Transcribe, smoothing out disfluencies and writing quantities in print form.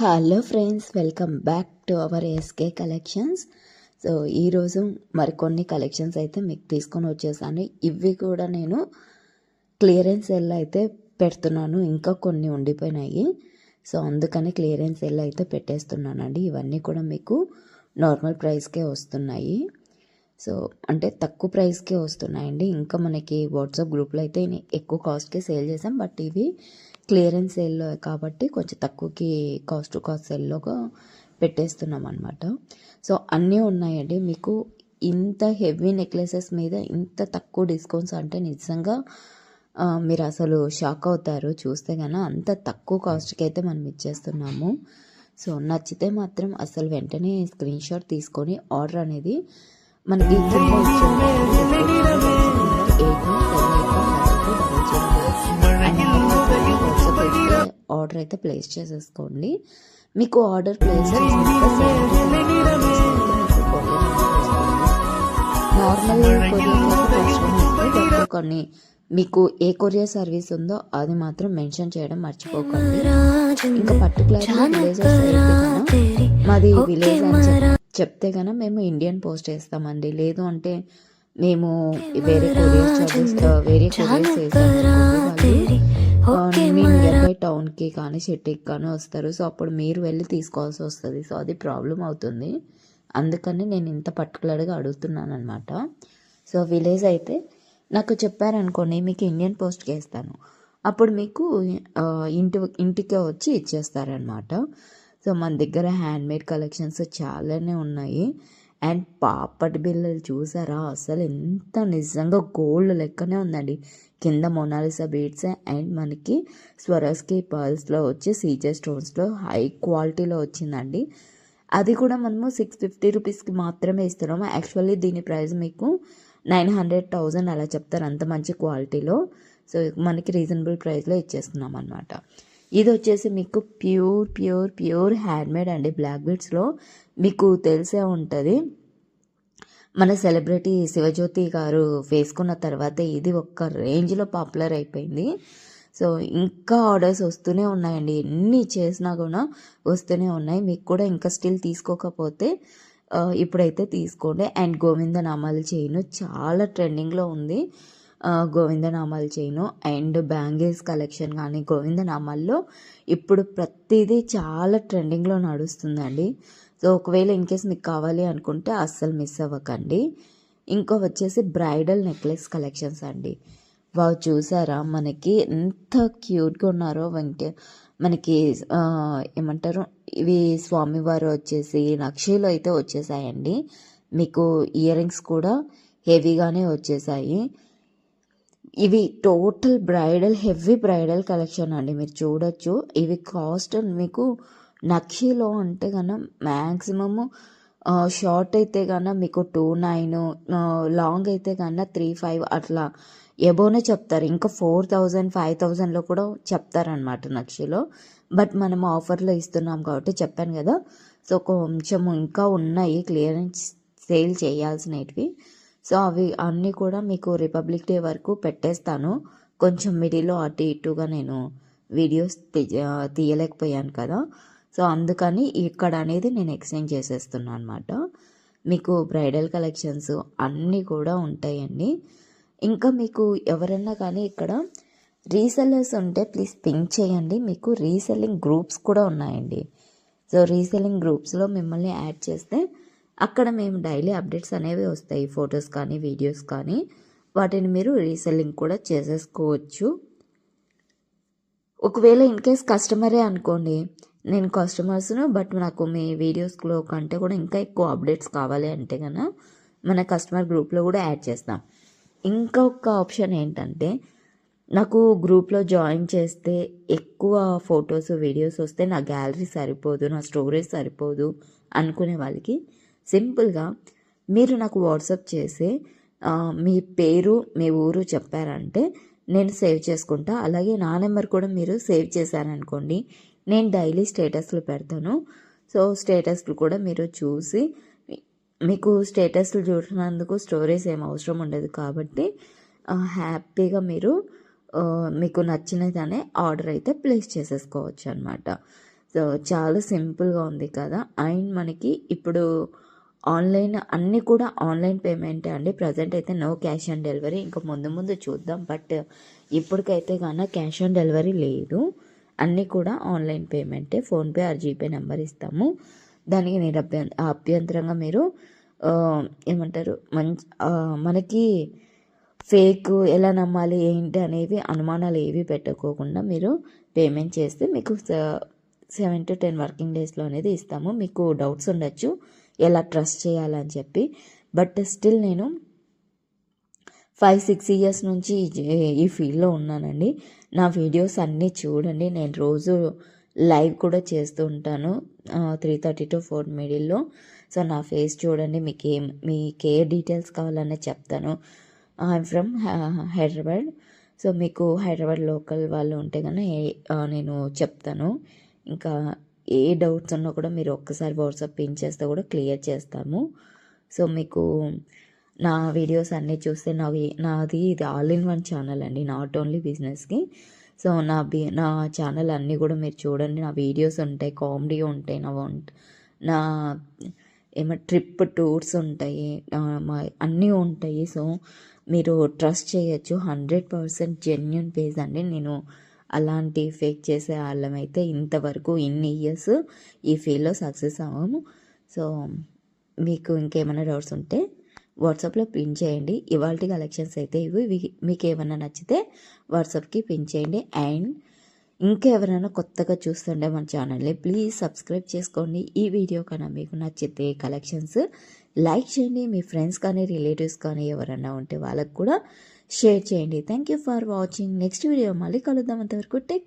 Hello friends, welcome back to our SK collections. సో ఈరోజు మరికొన్ని కలెక్షన్స్ అయితే మీకు తీసుకొని వచ్చేసాను. ఇవి కూడా నేను క్లియరెన్స్ సెల్ అయితే పెడుతున్నాను, ఇంకా కొన్ని ఉండిపోయినాయి. సో అందుకని క్లియరెన్స్ సెల్ అయితే పెట్టేస్తున్నానండి. ఇవన్నీ కూడా మీకు నార్మల్ ప్రైస్కే వస్తున్నాయి. సో అంటే తక్కువ ప్రైస్కే వస్తున్నాయండి. ఇంకా మనకి వాట్సాప్ గ్రూప్లో అయితే ఎక్కువ కాస్ట్కే సేల్ చేసాం, బట్ ఇవి క్లియరెన్స్ సేల్లో కాబట్టి కొంచెం తక్కువకి కాస్ట్ టు కాస్ట్ సేల్లోగా పెట్టేస్తున్నాం అనమాట. సో అన్నీ ఉన్నాయండి. మీకు ఇంత హెవీ నెక్లెసెస్ మీద ఇంత తక్కువ డిస్కౌంట్స్ అంటే నిజంగా మీరు అసలు షాక్ అవుతారు చూస్తే కన్నా. అంత తక్కువ కాస్ట్కి అయితే మనం ఇచ్చేస్తున్నాము. సో నచ్చితే మాత్రం అసలు వెంటనే స్క్రీన్ షాట్ తీసుకొని ఆర్డర్ అనేది మనకి ఆర్డర్ అయితే ప్లేస్ చేసేసుకోండి. మీకు ఆర్డర్ ప్లేస్ నార్మల్ కొన్ని మీకు ఏ కొరియర్ సర్వీస్ ఉందో అది మాత్రం మెన్షన్ చేయడం మర్చిపోకండి. ఇంకా పర్టికులర్ మాది విలేజ్ అని చెప్తే కనుక మేము ఇండియన్ పోస్ట్ వేస్తామండి. లేదు అంటే మేము వేరే courier service me near by టౌన్కి కానీ సిటీకి కానీ వస్తారు. సో అప్పుడు మీరు వెళ్ళి తీసుకోవాల్సి వస్తుంది. సో అది ప్రాబ్లం అవుతుంది. అందుకని నేను ఇంత పర్టికులర్గా అడుగుతున్నాను అనమాట. సో విలేజ్ అయితే నాకు చెప్పారనుకోండి, మీకు ఇండియన్ పోస్ట్కి వేస్తాను, అప్పుడు మీకు ఇంటికే వచ్చి ఇచ్చేస్తారనమాట. సో మన దగ్గర హ్యాండ్మేడ్ కలెక్షన్స్ చాలానే ఉన్నాయి. అండ్ పాపటి బిళ్ళలు చూసారా, అసలు ఎంత నిజంగా గోల్డ్ లెక్కనే ఉందండి. కింద మొనాలిసా బీడ్స్ అండ్ మనకి స్వరస్కి పర్ల్స్లో వచ్చి సీజర్ స్టోన్స్లో హై క్వాలిటీలో వచ్చిందండి. అది కూడా మనము 650 రూపీస్కి మాత్రమే ఇస్తున్నాము. యాక్చువల్లీ దీని ప్రైస్ మీకు 900,000 అలా చెప్తారు, అంత మంచి క్వాలిటీలో. సో మనకి రీజనబుల్ ప్రైస్లో ఇచ్చేస్తున్నాం అనమాట. ఇది వచ్చేసి మీకు ప్యూర్ హ్యాండ్మేడ్ అండి. బ్లాక్ బీడ్స్లో మీకు తెలిసే ఉంటుంది, మన సెలబ్రిటీ శివజ్యోతి గారు వేసుకున్న తర్వాత ఇది ఒక్క రేంజ్లో పాపులర్ అయిపోయింది. సో ఇంకా ఆర్డర్స్ వస్తూనే ఉన్నాయండి. ఎన్ని చేసినా కూడా వస్తూనే ఉన్నాయి. మీకు కూడా ఇంకా స్టిల్ తీసుకోకపోతే ఇప్పుడైతే తీసుకోండి. అండ్ గోవిందనామాల చైన్ చాలా ట్రెండింగ్లో ఉంది. గోవిందనామాల చైను అండ్ బ్యాంగిల్స్ కలెక్షన్ కానీ గోవిందనామాల్లో ఇప్పుడు ప్రతిదీ చాలా ట్రెండింగ్లో నడుస్తుందండి. సో ఒకవేళ ఇన్కేస్ మీకు కావాలి అనుకుంటే అస్సలు మిస్ అవ్వకండి. ఇంకా వచ్చేసి బ్రైడల్ నెక్లెస్ కలెక్షన్స్ అండి. వావ్, చూసారా మనకి ఎంత క్యూట్గా ఉన్నారో. మనకి ఏమంటారు, ఇవి స్వామివారు వచ్చేసి నక్షీలో అయితే వచ్చేసాయండి. మీకు ఇయర్ రింగ్స్ కూడా హెవీగానే వచ్చేసాయి. ఇవి total bridal heavy bridal collection అండి. మీరు చూడొచ్చు. ఇవి కాస్ట్ మీకు నక్షీలో అంటే కన్నా మ్యాక్సిమము షార్ట్ అయితే కన్నా మీకు 29, లాంగ్ అయితే కన్నా 35 అట్లా ఎబోనే చెప్తారు. ఇంకా 4,000 5,000లో కూడా చెప్తారనమాట నక్షీలో. బట్ మనం ఆఫర్లో ఇస్తున్నాం కాబట్టి చెప్పాను కదా. సో కొంచెం ఇంకా ఉన్నాయి క్లియరెన్స్ సేల్ చేయాల్సినవి. సో అవి అన్నీ కూడా మీకు రిపబ్లిక్ డే వరకు పెట్టేస్తాను. కొంచెం మిడిల్లో అటు ఇటుగా నేను వీడియోస్ తీయలేకపోయాను కదా. సో అందుకని ఇక్కడ అనేది నేను ఎక్స్చేంజ్ చేసేస్తున్నాను అనమాట. మీకు బ్రైడల్ కలెక్షన్స్ అన్నీ కూడా ఉంటాయండి. ఇంకా మీకు ఎవరన్నా కానీ ఇక్కడ రీసెల్లర్స్ ఉంటే ప్లీజ్ పింక్ చేయండి. మీకు రీసెల్లింగ్ గ్రూప్స్ కూడా ఉన్నాయండి. సో రీసెల్లింగ్ గ్రూప్స్లో మిమ్మల్ని యాడ్ చేస్తే అక్కడ మేము డైలీ అప్డేట్స్ అనేవి వస్తాయి, ఫొటోస్ కానీ వీడియోస్ కానీ. వాటిని మీరు రీసెల్లింగ్ కూడా చేసేసుకోవచ్చు. ఒకవేళ ఇన్కేస్ కస్టమరే అనుకోండి, నేను కస్టమర్స్ను, బట్ నాకు మీ వీడియోస్లో కంటే కూడా ఇంకా ఎక్కువ అప్డేట్స్ కావాలి అంటే కన్నా మన కస్టమర్ గ్రూప్లో కూడా యాడ్ చేస్తాం. ఇంకొక ఆప్షన్ ఏంటంటే, నాకు గ్రూప్లో జాయిన్ చేస్తే ఎక్కువ ఫొటోస్ వీడియోస్ వస్తే నా గ్యాలరీ సరిపోదు, నా స్టోరేజ్ సరిపోదు అనుకునే వాళ్ళకి సింపుల్గా మీరు నాకు వాట్సాప్ చేసి మీ పేరు మీ ఊరు చెప్పారంటే నేను సేవ్ చేసుకుంటా. అలాగే నా నెంబర్ కూడా మీరు సేవ్ చేశారనుకోండి, నేను డైలీ స్టేటస్లు పెడతాను. సో స్టేటస్లు కూడా మీరు చూసి, మీకు స్టేటస్లు చూసినందుకు స్టోరేజ్ ఏం అవసరం ఉండదు కాబట్టి హ్యాపీగా మీరు మీకు నచ్చినదనే ఆర్డర్ అయితే ప్లేస్ చేసేసుకోవచ్చు అనమాట. సో చాలా సింపుల్గా ఉంది కదా. అండ్ మనకి ఇప్పుడు ఆన్లైన్ అన్నీ కూడా ఆన్లైన్ పేమెంటే అండి. ప్రజెంట్ అయితే నో క్యాష్ ఆన్ డెలివరీ, ఇంకా ముందు ముందు చూద్దాం. బట్ ఇప్పటికైతే కానీ క్యాష్ ఆన్ డెలివరీ లేదు, అన్నీ కూడా ఆన్లైన్ పేమెంటే. ఫోన్పే ఆర్ జీపే నెంబర్ ఇస్తాము, దానికి అభ్యంతరంగా మీరు ఏమంటారు మనకి ఫేక్ ఎలా నమ్మాలి ఏంటి అనేవి అనుమానాలు ఏవి పెట్టుకోకుండా మీరు పేమెంట్ చేస్తే మీకు 7 to 10 వర్కింగ్ డేస్లో అనేది ఇస్తాము. మీకు డౌట్స్ ఉండొచ్చు ఎలా ట్రస్ట్ చేయాలని చెప్పి, బట్ స్టిల్ నేను 5-6 ఇయర్స్ నుంచి ఈ ఫీల్డ్లో ఉన్నానండి. నా వీడియోస్ అన్నీ చూడండి. నేను రోజు లైవ్ కూడా చేస్తూ ఉంటాను 3:30 to 4 మిడిల్లో. సో నా ఫేస్ చూడండి, మీకు ఏ డీటెయిల్స్ కావాలన్నా చెప్తాను. I'm from Hyderabad. సో మీకు హైదరాబాద్ లోకల్ వాళ్ళు ఉంటే కన్నా నేను చెప్తాను. ఇంకా ఏ డౌట్స్ ఉన్నా కూడా మీరు ఒక్కసారి వాట్సాప్ పిన్ చేస్తే కూడా క్లియర్ చేస్తాము. సో మీకు నా వీడియోస్ అన్నీ చూస్తే నాది ఇది ఆల్ ఇన్ వన్ ఛానల్ అండి, నాట్ ఓన్లీ బిజినెస్కి. సో నా ఛానల్ అన్నీ కూడా మీరు చూడండి. నా వీడియోస్ ఉంటాయి, కామెడీ ఉంటాయి, నా ట్రిప్ టూర్స్ ఉంటాయి, అన్నీ ఉంటాయి. సో మీరు ట్రస్ట్ చేయొచ్చు. 100% జెన్యున్ పేజ్ అండి. నేను అలాంటి ఫేక్ చేసే వాళ్ళమైతే ఇంతవరకు ఇన్ని ఇయర్స్ ఈ ఫీల్డ్లో సక్సెస్ అవ్వము. సో మీకు ఇంకేమైనా డౌట్స్ ఉంటే వాట్సాప్లో పిన్ చేయండి. ఇవాళ కలెక్షన్స్ అయితే ఇవి. మీకు ఏమైనా నచ్చితే వాట్సాప్కి పిన్ చేయండి. అండ్ ఇంకెవరైనా కొత్తగా చూస్తుంటే మన ఛానల్ని ప్లీజ్ సబ్స్క్రైబ్ చేసుకోండి. ఈ వీడియో కన్నా మీకు నచ్చితే కలెక్షన్స్ లైక్ చేయండి. మీ ఫ్రెండ్స్ కానీ రిలేటివ్స్ కానీ ఎవరైనా ఉంటే వాళ్ళకు కూడా షేర్ చేయండి. Thank you for watching. Next video మళ్ళీ కలుద్దాం. అంతవరకు టేక్